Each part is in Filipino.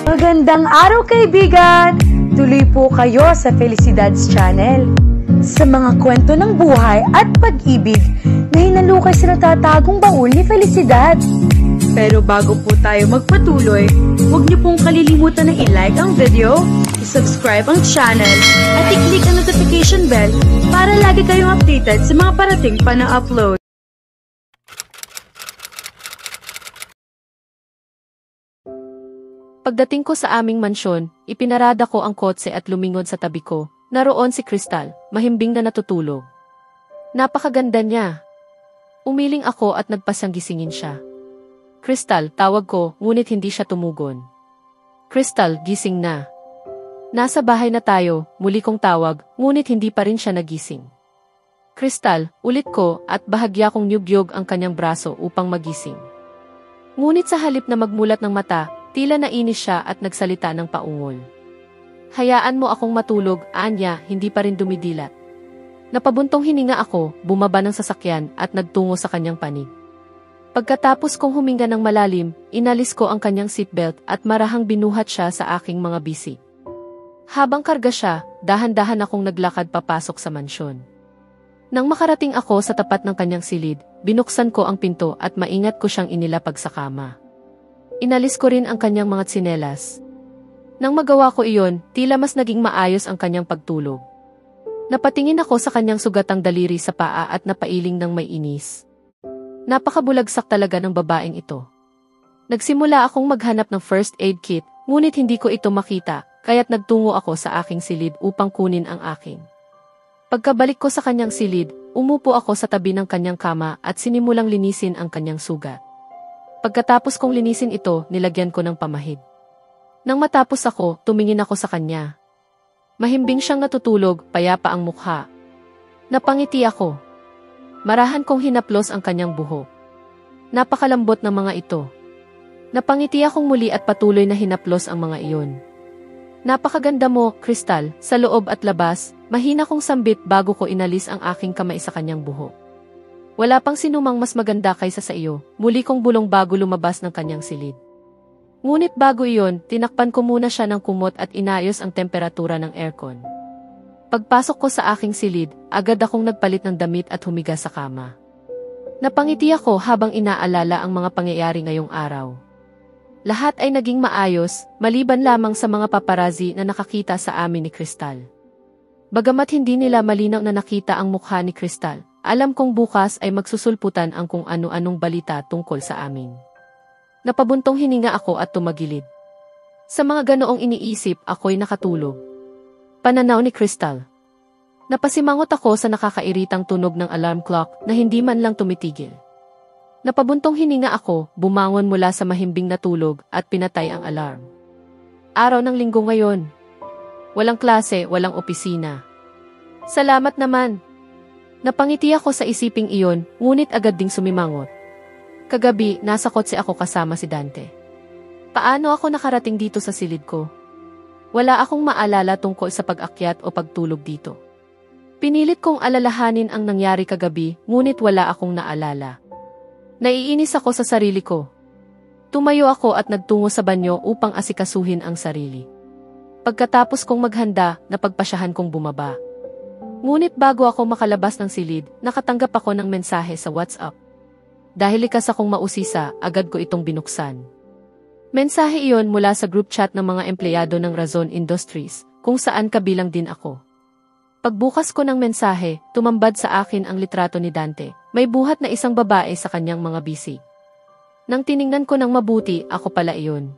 Magandang araw kaibigan! Tuloy po kayo sa Felicidad's Channel. Sa mga kwento ng buhay at pag-ibig na hinalukay sa natatagong baul ni Felicidad. Pero bago po tayo magpatuloy, huwag niyo pong kalilimutan na i-like ang video, i-subscribe ang channel, at i-click ang notification bell para lagi kayong updated sa mga parating pa na upload. Pagdating ko sa aming mansyon, ipinarada ko ang kotse at lumingon sa tabi ko. Naroon si Crystal, mahimbing na natutulog. Napakaganda niya. Umiling ako at nagpasyang gisingin siya. Crystal, tawag ko, ngunit hindi siya tumugon. Crystal, gising na. Nasa bahay na tayo, muli kong tawag, ngunit hindi pa rin siya nagising. Crystal, ulit ko at bahagya kong nyugyog ang kanyang braso upang magising. Ngunit sa halip na magmulat ng mata, tila nainis siya at nagsalita ng paungol. Hayaan mo akong matulog, anya, hindi pa rin dumidilat. Napabuntong hininga ako, bumaba ng sasakyan at nagtungo sa kanyang panig. Pagkatapos kong huminga ng malalim, inalis ko ang kanyang seatbelt at marahang binuhat siya sa aking mga bisig. Habang karga siya, dahan-dahan akong naglakad papasok sa mansyon. Nang makarating ako sa tapat ng kanyang silid, binuksan ko ang pinto at maingat ko siyang inilapag sa kama. Inalis ko rin ang kanyang mga tsinelas. Nang magawa ko iyon, tila mas naging maayos ang kanyang pagtulog. Napatingin ako sa kanyang sugatang daliri sa paa at napailing ng may inis. Napakabulagsak talaga ng babaeng ito. Nagsimula akong maghanap ng first aid kit, ngunit hindi ko ito makita, kaya't nagtungo ako sa aking silid upang kunin ang aking. Pagkabalik ko sa kanyang silid, umupo ako sa tabi ng kanyang kama at sinimulang linisin ang kanyang sugat. Pagkatapos kong linisin ito, nilagyan ko ng pamahid. Nang matapos ako, tumingin ako sa kanya. Mahimbing siyang natutulog, payapa ang mukha. Napangiti ako. Marahan kong hinaplos ang kanyang buhok. Napakalambot ng mga ito. Napangiti akong muli at patuloy na hinaplos ang mga iyon. Napakaganda mo, Crystal, sa loob at labas, mahina kong sambit bago ko inalis ang aking kamay sa kanyang buhok. Wala pang sinumang mas maganda kaysa sa iyo, muli kong bulong bago lumabas ng kanyang silid. Ngunit bago iyon, tinakpan ko muna siya ng kumot at inayos ang temperatura ng aircon. Pagpasok ko sa aking silid, agad akong nagpalit ng damit at humiga sa kama. Napangiti ako habang inaalala ang mga pangyayari ngayong araw. Lahat ay naging maayos, maliban lamang sa mga paparazzi na nakakita sa amin ni Crystal. Bagamat hindi nila malinaw na nakita ang mukha ni Crystal, alam kong bukas ay magsusulputan ang kung ano-anong balita tungkol sa amin. Napabuntong hininga ako at tumagilid. Sa mga ganoong iniisip, ako'y nakatulog. Pananaw ni Crystal. Napasimangot ako sa nakakairitang tunog ng alarm clock na hindi man lang tumitigil. Napabuntong hininga ako, bumangon mula sa mahimbing na tulog at pinatay ang alarm. Araw ng linggo ngayon. Walang klase, walang opisina. Salamat naman. Napangiti ako sa isiping iyon, ngunit agad ding sumimangot. Kagabi, nasa kotse ako kasama si Dante. Paano ako nakarating dito sa silid ko? Wala akong maalala tungkol sa pag-akyat o pagtulog dito. Pinilit kong alalahanin ang nangyari kagabi, ngunit wala akong naalala. Naiinis ako sa sarili ko. Tumayo ako at nagtungo sa banyo upang asikasuhin ang sarili. Pagkatapos kong maghanda, napagpasyahan kong bumaba. Ngunit bago ako makalabas ng silid, nakatanggap ako ng mensahe sa WhatsApp. Dahil likas akong mausisa, agad ko itong binuksan. Mensahe iyon mula sa group chat ng mga empleyado ng Razon Industries, kung saan kabilang din ako. Pagbukas ko ng mensahe, tumambad sa akin ang litrato ni Dante. May buhat na isang babae sa kanyang mga bisig. Nang tiningnan ko ng mabuti, ako pala iyon.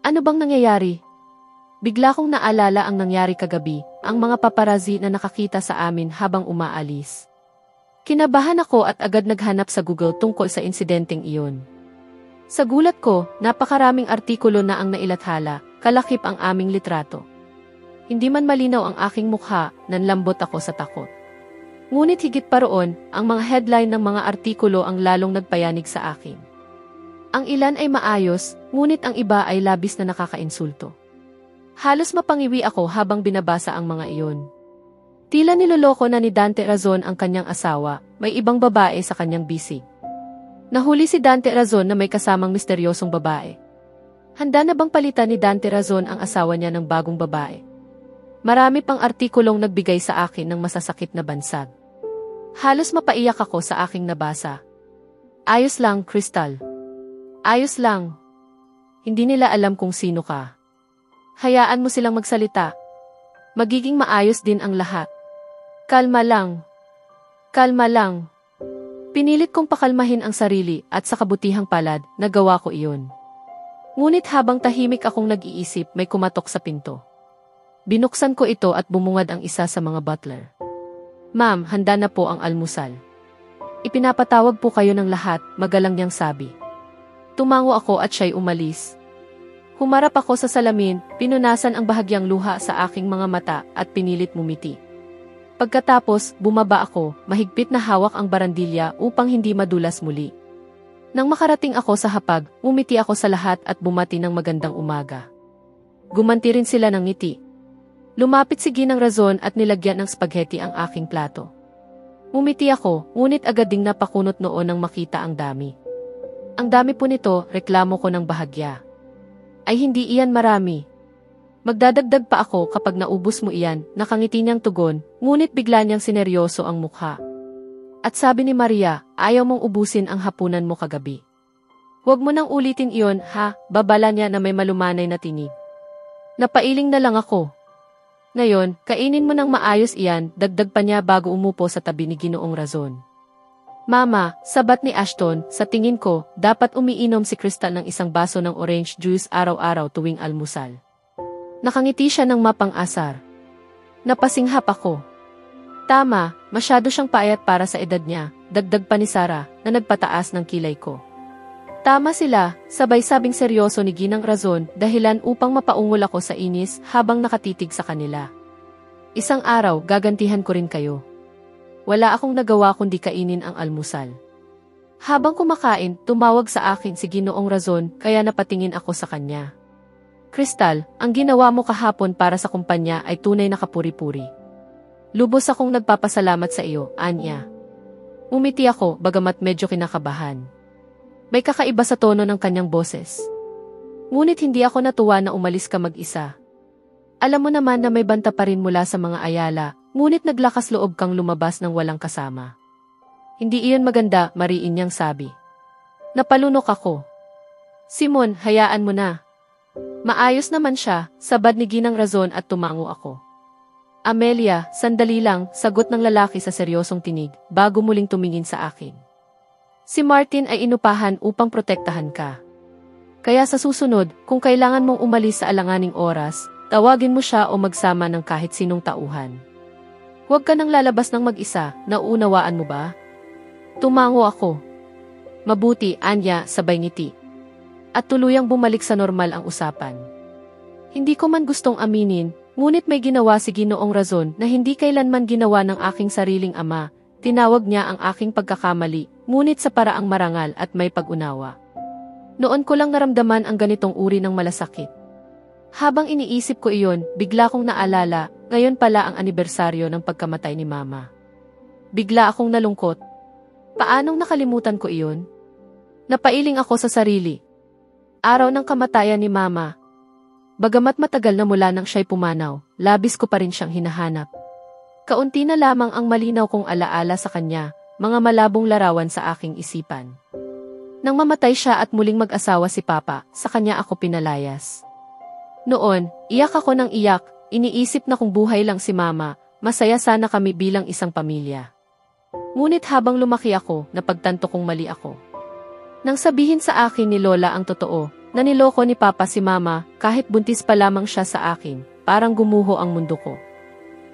Ano bang nangyayari? Bigla kong naalala ang nangyari kagabi, ang mga paparazzi na nakakita sa amin habang umaalis. Kinabahan ako at agad naghanap sa Google tungkol sa insidenteng iyon. Sa gulat ko, napakaraming artikulo na ang nailathala, kalakip ang aming litrato. Hindi man malinaw ang aking mukha, nanlambot ako sa takot. Ngunit higit pa roon, ang mga headline ng mga artikulo ang lalong nagpayanig sa akin. Ang ilan ay maayos, ngunit ang iba ay labis na nakakainsulto. Halos mapangiwi ako habang binabasa ang mga iyon. Tila niloloko na ni Dante Razon ang kanyang asawa, may ibang babae sa kanyang bisig. Nahuli si Dante Razon na may kasamang misteryosong babae. Handa na bang palitan ni Dante Razon ang asawa niya ng bagong babae? Marami pang artikulong nagbigay sa akin ng masasakit na bansag. Halos mapaiyak ako sa aking nabasa. Ayos lang, Crystal. Ayos lang. Hindi nila alam kung sino ka. Hayaan mo silang magsalita. Magiging maayos din ang lahat. Kalma lang. Kalma lang. Pinilit kong pakalmahin ang sarili at sa kabutihang palad, nagawa ko iyon. Ngunit habang tahimik akong nag-iisip, may kumatok sa pinto. Binuksan ko ito at bumungad ang isa sa mga butler. Ma'am, handa na po ang almusal. Ipinapatawag po kayo ng lahat, magalang niyang sabi. Tumango ako at siya'y umalis. Humarap ako sa salamin, pinunasan ang bahagyang luha sa aking mga mata at pinilit mumiti. Pagkatapos, bumaba ako, mahigpit na hawak ang barandilya upang hindi madulas muli. Nang makarating ako sa hapag, umiti ako sa lahat at bumati ng magandang umaga. Gumanti rin sila ng ngiti. Lumapit si Ginang Razon at nilagyan ng spaghetti ang aking plato. Umiti ako, ngunit agad ding napakunot noon nang makita ang dami. Ang dami po nito, reklamo ko ng bahagya. Ay hindi iyan marami. Magdadagdag pa ako kapag naubos mo iyan, nakangiti niyang tugon, ngunit bigla niyang sineryoso ang mukha. At sabi ni Maria, ayaw mong ubusin ang hapunan mo kagabi. Huwag mo nang ulitin iyon, ha, babala niya na may malumanay na tinig. Napailing na lang ako. Ngayon, kainin mo nang maayos iyan, dagdag pa niya bago umupo sa tabi ni Ginoong Razon. Mama, sabat ni Ashton, sa tingin ko, dapat umiinom si Crystal ng isang baso ng orange juice araw-araw tuwing almusal. Nakangiti siya ng mapang-asar. Napasinghap ako. Tama, masyado siyang paayat para sa edad niya, dagdag pa ni Sarah, na nagpataas ng kilay ko. Tama sila, sabay sabing seryoso ni Ginang Razon, dahilan upang mapaungol ako sa inis habang nakatitig sa kanila. Isang araw, gagantihan ko rin kayo. Wala akong nagawa kundi kainin ang almusal. Habang kumakain, tumawag sa akin si Ginoong Razon, kaya napatingin ako sa kanya. Crystal, ang ginawa mo kahapon para sa kumpanya ay tunay na kapuri-puri. Lubos akong nagpapasalamat sa iyo, Anya. Umiti ako, bagamat medyo kinakabahan. May kakaiba sa tono ng kanyang boses. Ngunit hindi ako natuwa na umalis ka mag-isa. Alam mo naman na may banta pa rin mula sa mga Ayala, ngunit naglakas loob kang lumabas ng walang kasama. Hindi iyon maganda, mariin niyang sabi. Napalunok ako. Simon, hayaan mo na. Maayos naman siya, sabad ni Ginang Razon at tumango ako. Amelia, sandali lang, sagot ng lalaki sa seryosong tinig, bago muling tumingin sa akin. Si Martin ay inupahan upang protektahan ka. Kaya sa susunod, kung kailangan mong umalis sa alanganing oras, tawagin mo siya o magsama ng kahit sinong tauhan. Huwag ka nang lalabas ng mag-isa, nauunawaan mo ba? Tumango ako. Mabuti, Anya, sabay ngiti. At tuluyang bumalik sa normal ang usapan. Hindi ko man gustong aminin, ngunit may ginawa si Ginoong Razon na hindi kailanman ginawa ng aking sariling ama. Tinawag niya ang aking pagkakamali, ngunit sa paraang marangal at may pag-unawa. Noon ko lang naramdaman ang ganitong uri ng malasakit. Habang iniisip ko iyon, bigla kong naalala, ngayon pala ang anibersaryo ng pagkamatay ni Mama. Bigla akong nalungkot. Paanong nakalimutan ko iyon? Napailing ako sa sarili. Araw ng kamatayan ni Mama. Bagamat matagal na mula nang siya'y pumanaw, labis ko pa rin siyang hinahanap. Kaunti na lamang ang malinaw kong alaala sa kanya, mga malabong larawan sa aking isipan. Nang mamatay siya at muling mag-asawa si Papa, sa kanya ako pinalayas. Noon, iyak ako ng iyak, iniisip na kung buhay lang si Mama, masaya sana kami bilang isang pamilya. Ngunit habang lumaki ako, napagtanto kong mali ako. Nang sabihin sa akin ni Lola ang totoo, na niloko ni Papa si Mama, kahit buntis pa lamang siya sa akin, parang gumuho ang mundo ko.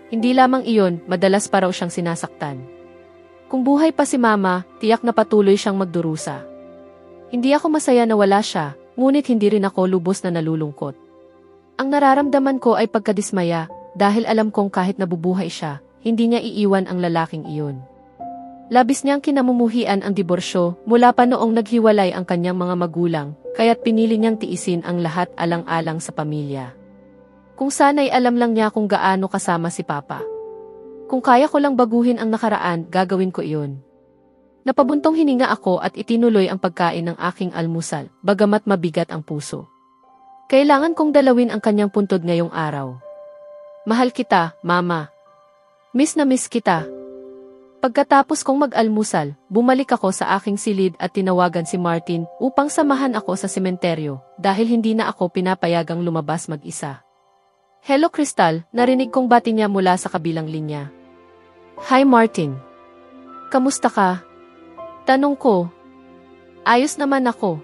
Hindi lamang iyon, madalas pa raw siyang sinasaktan. Kung buhay pa si Mama, tiyak na patuloy siyang magdurusa. Hindi ako masaya na wala siya, ngunit hindi rin ako lubos na nalulungkot. Ang nararamdaman ko ay pagkadismaya, dahil alam kong kahit nabubuhay siya, hindi niya iiwan ang lalaking iyon. Labis niyang kinamumuhian ang diborsyo mula pa noong naghiwalay ang kanyang mga magulang, kaya't pinili niyang tiisin ang lahat alang-alang sa pamilya. Kung sana'y alam lang niya kung gaano kasama si Papa. Kung kaya ko lang baguhin ang nakaraan, gagawin ko iyon. Napabuntong hininga ako at itinuloy ang pagkain ng aking almusal, bagamat mabigat ang puso. Kailangan kong dalawin ang kanyang puntod ngayong araw. Mahal kita, Mama. Miss na miss kita. Pagkatapos kong mag-almusal, bumalik ako sa aking silid at tinawagan si Martin upang samahan ako sa sementeryo dahil hindi na ako pinapayagang lumabas mag-isa. Hello Crystal, narinig kong bati niya mula sa kabilang linya. Hi Martin. Kamusta ka? Tanong ko. Ayos naman ako.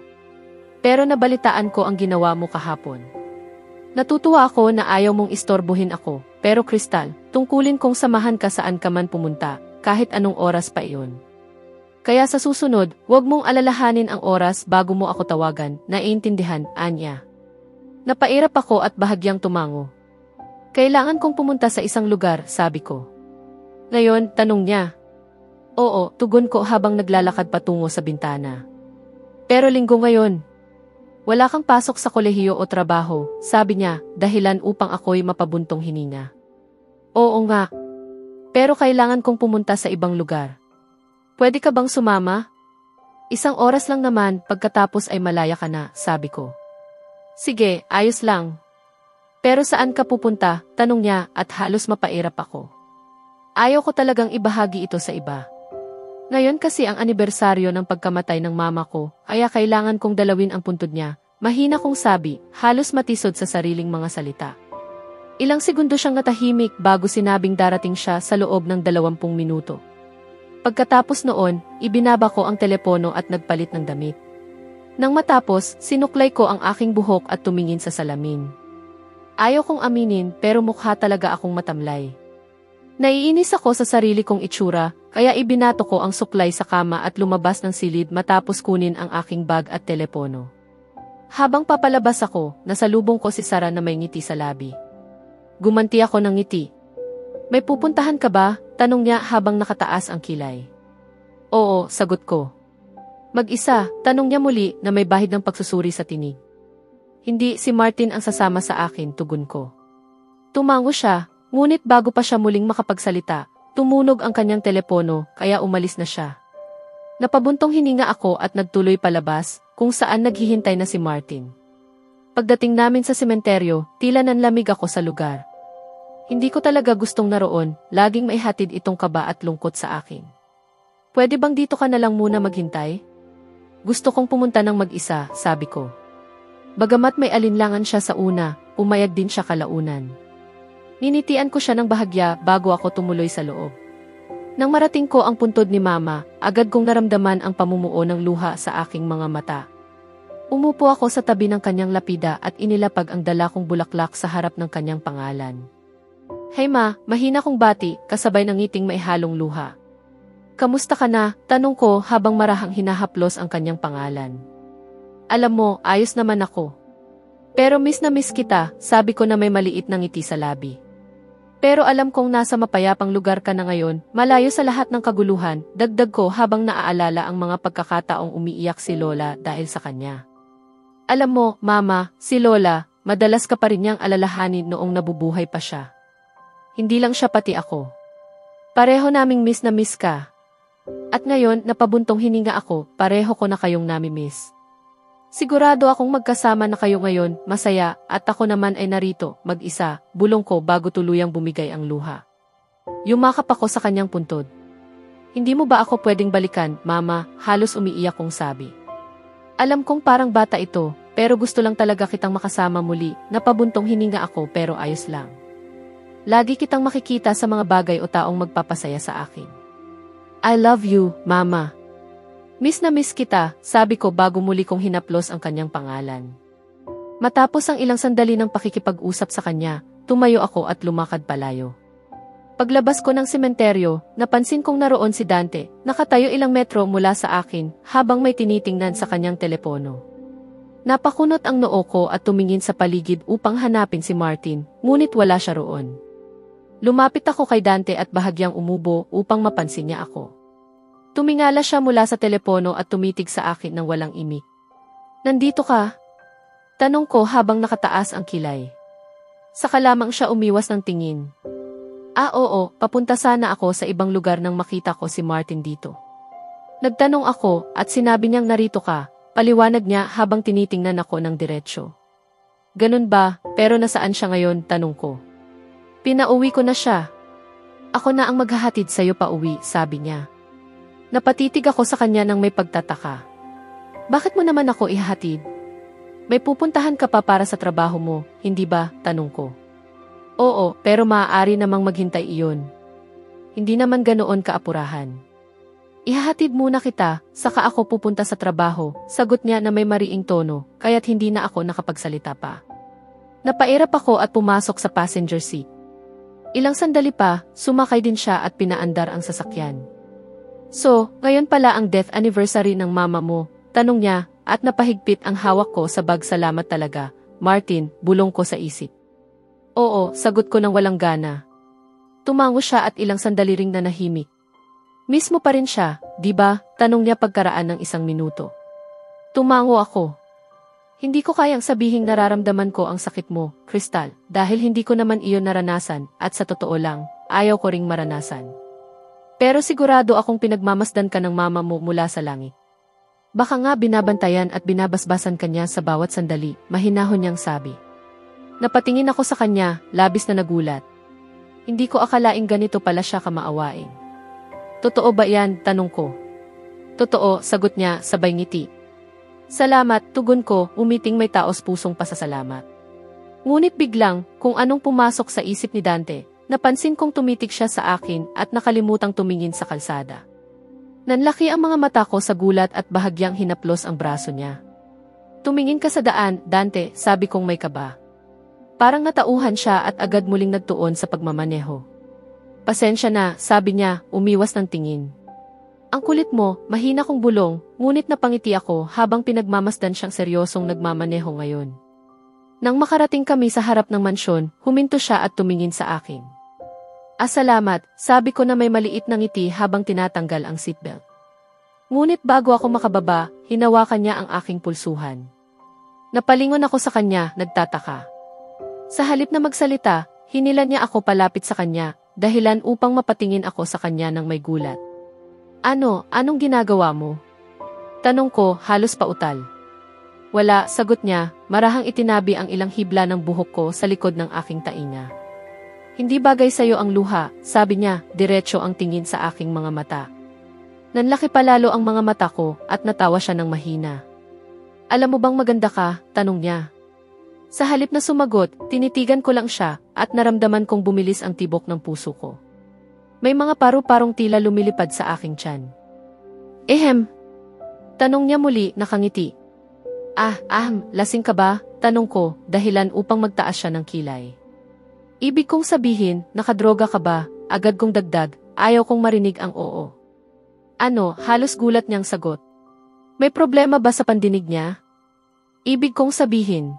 Pero nabalitaan ko ang ginawa mo kahapon. Natutuwa ako na ayaw mong istorbohin ako, pero Crystal, tungkulin kong samahan ka saan ka man pumunta, kahit anong oras pa iyon. Kaya sa susunod, huwag mong alalahanin ang oras bago mo ako tawagan, naiintindihan, Anya. Napairap ako at bahagyang tumango. Kailangan kong pumunta sa isang lugar, sabi ko. Ngayon, tanong niya. Oo, tugon ko habang naglalakad patungo sa bintana. Pero linggo ngayon. Wala kang pasok sa kolehiyo o trabaho, sabi niya, dahilan upang ako'y mapabuntong hininga. Oo nga. Pero kailangan kong pumunta sa ibang lugar. Pwede ka bang sumama? Isang oras lang naman, pagkatapos ay malaya ka na, sabi ko. Sige, ayos lang. Pero saan ka pupunta? Tanong niya at halos mapairap ako. Ayaw ko talagang ibahagi ito sa iba. Ngayon kasi ang anibersaryo ng pagkamatay ng mama ko, kaya kailangan kong dalawin ang puntod niya. Mahina kong sabi, halos matisod sa sariling mga salita. Ilang segundo siyang natahimik bago sinabing darating siya sa loob ng 20 minuto. Pagkatapos noon, ibinaba ko ang telepono at nagpalit ng damit. Nang matapos, sinuklay ko ang aking buhok at tumingin sa salamin. Ayaw kong aminin pero mukha talaga akong matamlay. Naiinis ako sa sarili kong itsura, kaya ibinato ko ang suklay sa kama at lumabas ng silid matapos kunin ang aking bag at telepono. Habang papalabas ako, nasalubong ko si Sarah na may ngiti sa labi. Gumanti ako ng ngiti. May pupuntahan ka ba? Tanong niya habang nakataas ang kilay. Oo, sagot ko. Mag-isa, tanong niya muli na may bahid ng pagsusuri sa tinig. Hindi, si Martin ang sasama sa akin, tugon ko. Tumango siya. Ngunit bago pa siya muling makapagsalita, tumunog ang kanyang telepono kaya umalis na siya. Napabuntong hininga ako at nagtuloy palabas kung saan naghihintay na si Martin. Pagdating namin sa sementeryo, tila nanlamig ako sa lugar. Hindi ko talaga gustong naroon, laging maihatid itong kaba at lungkot sa akin. Pwede bang dito ka na lang muna maghintay? Gusto kong pumunta ng mag-isa, sabi ko. Bagamat may alinlangan siya sa una, pumayag din siya kalaunan. Ninitian ko siya ng bahagya bago ako tumuloy sa loob. Nang marating ko ang puntod ni Mama, agad kong naramdaman ang pamumuo ng luha sa aking mga mata. Umupo ako sa tabi ng kanyang lapida at inilapag ang dala kong bulaklak sa harap ng kanyang pangalan. Hey Ma, mahina kong bati, kasabay ng ngiting may halong luha. Kamusta ka na? Tanong ko habang marahang hinahaplos ang kanyang pangalan. Alam mo, ayos naman ako. Pero miss na miss kita, sabi ko na may maliit na ngiti sa labi. Pero alam kong nasa mapayapang lugar ka na ngayon, malayo sa lahat ng kaguluhan, dagdag ko habang naaalala ang mga pagkakataong umiiyak si Lola dahil sa kanya. Alam mo, Mama, si Lola, madalas ka pa rin niyang alalahanin noong nabubuhay pa siya. Hindi lang siya pati ako. Pareho naming miss na miss ka. At ngayon, napabuntong hininga ako, pareho ko na kayong nami-miss. Sigurado akong magkasama na kayo ngayon, masaya, at ako naman ay narito, mag-isa, bulong ko bago tuluyang bumigay ang luha. Yumakap ako sa kanyang puntod. Hindi mo ba ako pwedeng balikan, Mama? Halos umiiyak kong sabi. Alam kong parang bata ito, pero gusto lang talaga kitang makasama muli, napabuntong hininga ako pero ayos lang. Lagi kitang makikita sa mga bagay o taong magpapasaya sa akin. I love you, Mama. Miss na miss kita, sabi ko bago muli kong hinaplos ang kanyang pangalan. Matapos ang ilang sandali ng pakikipag-usap sa kanya, tumayo ako at lumakad palayo. Paglabas ko ng sementeryo, napansin kong naroon si Dante, nakatayo ilang metro mula sa akin, habang may tinitingnan sa kanyang telepono. Napakunot ang noo ko at tumingin sa paligid upang hanapin si Martin, ngunit wala siya roon. Lumapit ako kay Dante at bahagyang umubo upang mapansin niya ako. Tumingala siya mula sa telepono at tumitig sa akin ng walang imik. Nandito ka? Tanong ko habang nakataas ang kilay. Saka lamang siya umiwas ng tingin. Oo, papunta sana ako sa ibang lugar nang makita ko si Martin dito. Nagtanong ako at sinabi niyang narito ka, paliwanag niya habang tinitingnan ako ng diretsyo. Ganun ba, pero nasaan siya ngayon, tanong ko. Pinauwi ko na siya. Ako na ang maghahatid sa'yo pa uwi, sabi niya. Napatitig ako sa kanya nang may pagtataka. Bakit mo naman ako ihahatid? May pupuntahan ka pa para sa trabaho mo, hindi ba? Tanong ko. Oo, pero maaari namang maghintay iyon. Hindi naman ganoon kaapurahan. Ihahatid muna kita, saka ako pupunta sa trabaho, sagot niya na may mariing tono, kaya't hindi na ako nakapagsalita pa. Napairap ako at pumasok sa passenger seat. Ilang sandali pa, sumakay din siya at pinaandar ang sasakyan. So, ngayon pala ang death anniversary ng mama mo, tanong niya, at napahigpit ang hawak ko sa bag. Salamat talaga, Martin, bulong ko sa isip. Oo, sagot ko nang walang gana. Tumango siya at ilang sandali ring nanahimik. Miss mo pa rin siya, di ba? Tanong niya pagkaraan ng 1 minuto. Tumango ako. Hindi ko kayang sabihing nararamdaman ko ang sakit mo, Crystal, dahil hindi ko naman iyon naranasan at sa totoo lang, ayaw ko ring maranasan. Pero sigurado akong pinagmamasdan ka ng mama mo mula sa langit. Baka nga binabantayan at binabasbasan kanya sa bawat sandali, mahinahon niyang sabi. Napatingin ako sa kanya, labis na nagulat. Hindi ko akalaing ganito pala siya kamaawain. Totoo ba yan? Tanong ko. Totoo, sagot niya, sabay ngiti. Salamat, tugon ko, umiting may taos pusong pasasalamat. Ngunit biglang, kung anong pumasok sa isip ni Dante, napansin kong tumitig siya sa akin at nakalimutang tumingin sa kalsada. Nanlaki ang mga mata ko sa gulat at bahagyang hinaplos ang braso niya. Tumingin ka sa daan, Dante, sabi kong may kaba. Parang natauhan siya at agad muling nagtuon sa pagmamaneho. Pasensya na, sabi niya, umiwas ng tingin. Ang kulit mo, mahina kong bulong, ngunit napangiti ako habang pinagmamasdan siyang seryosong nagmamaneho ngayon. Nang makarating kami sa harap ng mansyon, huminto siya at tumingin sa akin. Salamat, sabi ko na may maliit na ngiti habang tinatanggal ang seatbelt. Ngunit bago ako makababa, hinawakan niya ang aking pulsuhan. Napalingon ako sa kanya, nagtataka. Sa halip na magsalita, hinilan niya ako palapit sa kanya, dahilan upang mapatingin ako sa kanya ng may gulat. Anong ginagawa mo? Tanong ko, halos pautal. Wala, sagot niya, marahang itinabi ang ilang hibla ng buhok ko sa likod ng aking tainga. Hindi bagay sa'yo ang luha, sabi niya, diretso ang tingin sa aking mga mata. Nanlaki palalo ang mga mata ko at natawa siya ng mahina. Alam mo bang maganda ka? Tanong niya. Sa halip na sumagot, tinitigan ko lang siya at naramdaman kong bumilis ang tibok ng puso ko. May mga paru-parong tila lumilipad sa aking tiyan. Ehem? Tanong niya muli, nakangiti. Lasing ka ba? Tanong ko, dahilan upang magtaas siya ng kilay. Ibig kong sabihin, nakadroga ka ba? Agad kong dagdag, ayaw kong marinig ang oo. Halos gulat niyang sagot. May problema ba sa pandinig niya? Ibig kong sabihin.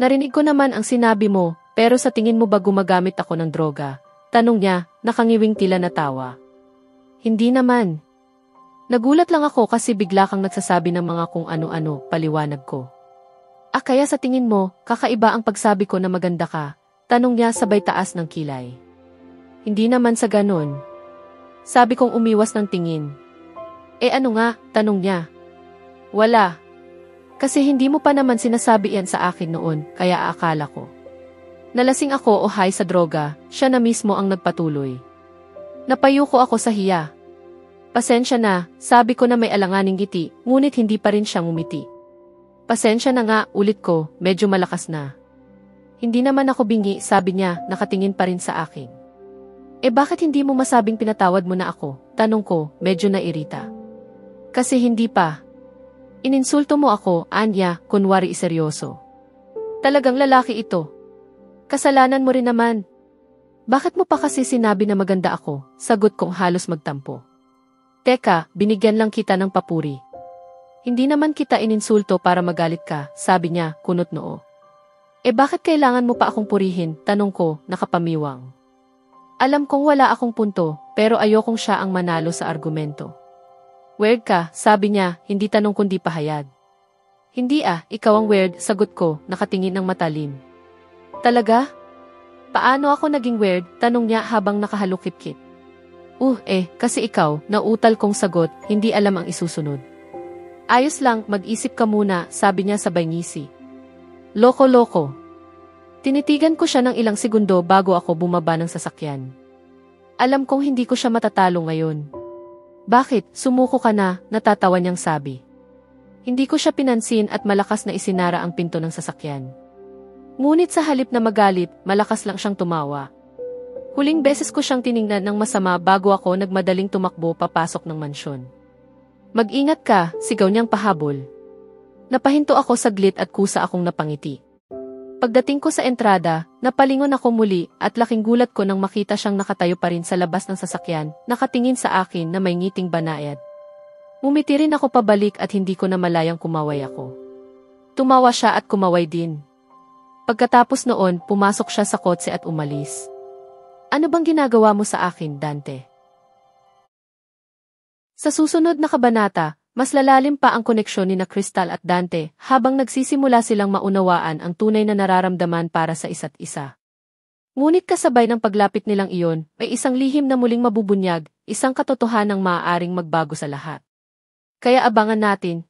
Narinig ko naman ang sinabi mo, pero sa tingin mo ba gumagamit ako ng droga? Tanong niya, nakangiwing tila natawa. Hindi naman. Nagulat lang ako kasi bigla kang nagsasabi ng mga kung ano-ano, paliwanag ko. Kaya sa tingin mo, kakaiba ang pagsabi ko na maganda ka? Tanong niya sabay taas ng kilay. Hindi naman sa ganon. Sabi kong umiwas ng tingin. Ano nga? Tanong niya. Wala. Kasi hindi mo pa naman sinasabi yan sa akin noon, kaya akala ko. Nalasing ako o high sa droga, siya na mismo ang nagpatuloy. Napayuko ako sa hiya. Pasensya na, sabi ko na may alanganing ngiti, ngunit hindi pa rin siya ngumiti. Pasensya na nga, ulit ko, medyo malakas na. Hindi naman ako bingi, sabi niya, nakatingin pa rin sa akin. Bakit hindi mo masabing pinatawad mo na ako? Tanong ko, medyo nairita. Kasi hindi pa. Ininsulto mo ako, Anya, kunwari seryoso. Talagang lalaki ito. Kasalanan mo rin naman. Bakit mo pa kasi sinabi na maganda ako? Sagot kong halos magtampo. Teka, binigyan lang kita ng papuri. Hindi naman kita ininsulto para magalit ka, sabi niya, kunot noo. Bakit kailangan mo pa akong purihin? Tanong ko, nakapamiwang. Alam kong wala akong punto, pero ayokong siya ang manalo sa argumento. Weird ka, sabi niya, hindi tanong kundi pahayag. Hindi ikaw ang weird, sagot ko, nakatingin ng matalim. Talaga? Paano ako naging weird? Tanong niya habang nakahalukip-kip. Kasi ikaw, nautal kong sagot, hindi alam ang isusunod. Ayos lang, mag-isip ka muna, sabi niya sabay ngisi. Loko-loko. Tinitigan ko siya ng ilang segundo bago ako bumaba ng sasakyan. Alam kong hindi ko siya matatalo ngayon. Bakit, sumuko ka na, natatawa niyang sabi. Hindi ko siya pinansin at malakas na isinara ang pinto ng sasakyan. Ngunit sa halip na magalit, malakas lang siyang tumawa. Huling beses ko siyang tiningnan ng masama bago ako nagmadaling tumakbo papasok ng mansyon. Mag-ingat ka, sigaw niyang pahabol. Napahinto ako saglit at kusa akong napangiti. Pagdating ko sa entrada, napalingon ako muli at laking gulat ko nang makita siyang nakatayo pa rin sa labas ng sasakyan, nakatingin sa akin na may ngiting banayad. Ngumiti rin ako pabalik at hindi ko na malayang kumaway ako. Tumawa siya at kumaway din. Pagkatapos noon, pumasok siya sa kotse at umalis. Ano bang ginagawa mo sa akin, Dante? Sa susunod na kabanata, mas lalalim pa ang koneksyon ni Crystal at Dante habang nagsisimula silang maunawaan ang tunay na nararamdaman para sa isa't isa. Ngunit kasabay ng paglapit nilang iyon, may isang lihim na muling mabubunyag, isang katotohanang maaaring magbago sa lahat. Kaya abangan natin